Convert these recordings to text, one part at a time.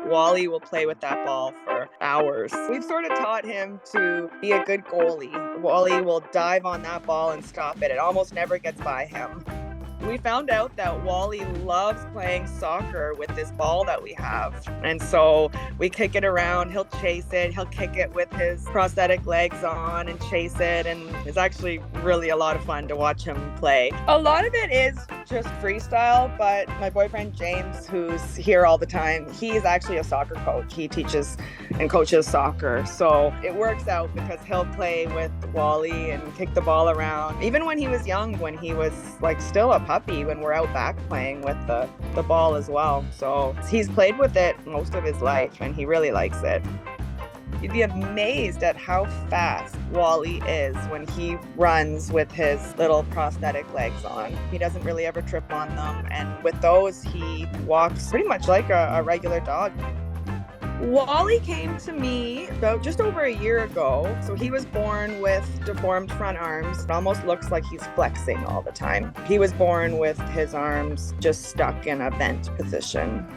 Wally will play with that ball for hours. We've sort of taught him to be a good goalie. Wally will dive on that ball and stop it. It almost never gets by him. We found out that Wally loves playing soccer with this ball that we have. And so we kick it around, he'll chase it, he'll kick it with his prosthetic legs on and chase it. And it's actually really a lot of fun to watch him play. A lot of it is just freestyle, but my boyfriend James, who's here all the time, he's actually a soccer coach. He teaches and coaches soccer. So it works out because he'll play with Wally and kick the ball around. Even when he was young, when he was like still a puppy, when we're out back playing with the ball as well. So he's played with it most of his life and he really likes it. You'd be amazed at how fast Wally is when he runs with his little prosthetic legs on. He doesn't really ever trip on them, and with those he walks pretty much like a regular dog. Wally came to me about just over a year ago. So he was born with deformed front arms. It almost looks like he's flexing all the time. He was born with his arms just stuck in a bent position.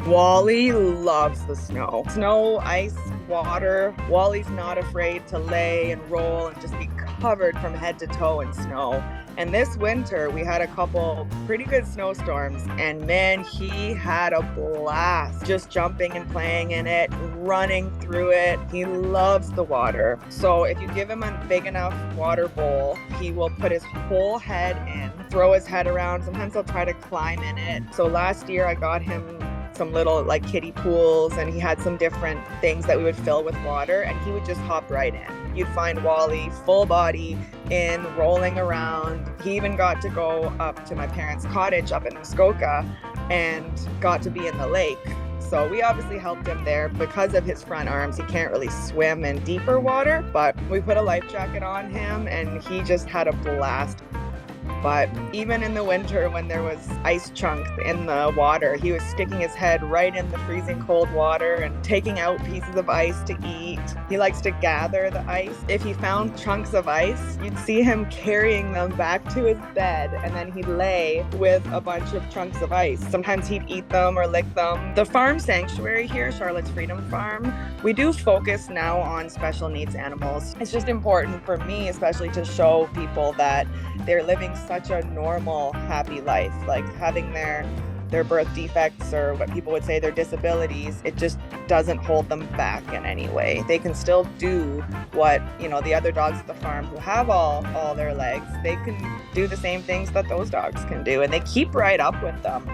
Wally loves the snow. Snow, ice, water. Wally's not afraid to lay and roll and just be covered from head to toe in snow. And this winter, we had a couple pretty good snowstorms, and man, he had a blast just jumping and playing in it, running through it. He loves the water. So if you give him a big enough water bowl, he will put his whole head in, throw his head around. Sometimes he'll try to climb in it. So last year I got him some little like kiddie pools, and he had some different things that we would fill with water, and he would just hop right in. You'd find Wally full body in, rolling around. He even got to go up to my parents' cottage up in Muskoka and got to be in the lake. So we obviously helped him there. Because of his front arms, he can't really swim in deeper water, but we put a life jacket on him and he just had a blast. But even in the winter when there was ice chunks in the water, he was sticking his head right in the freezing cold water and taking out pieces of ice to eat. He likes to gather the ice. If he found chunks of ice, you'd see him carrying them back to his bed, and then he'd lay with a bunch of chunks of ice. Sometimes he'd eat them or lick them. The farm sanctuary here, Charlotte's Freedom Farm, we do focus now on special needs animals. It's just important for me, especially, to show people that they're living such a normal, happy life. Like having their birth defects, or what people would say their disabilities, it just doesn't hold them back in any way. They can still do what, the other dogs at the farm who have all their legs, they can do the same things that those dogs can do, and they keep right up with them.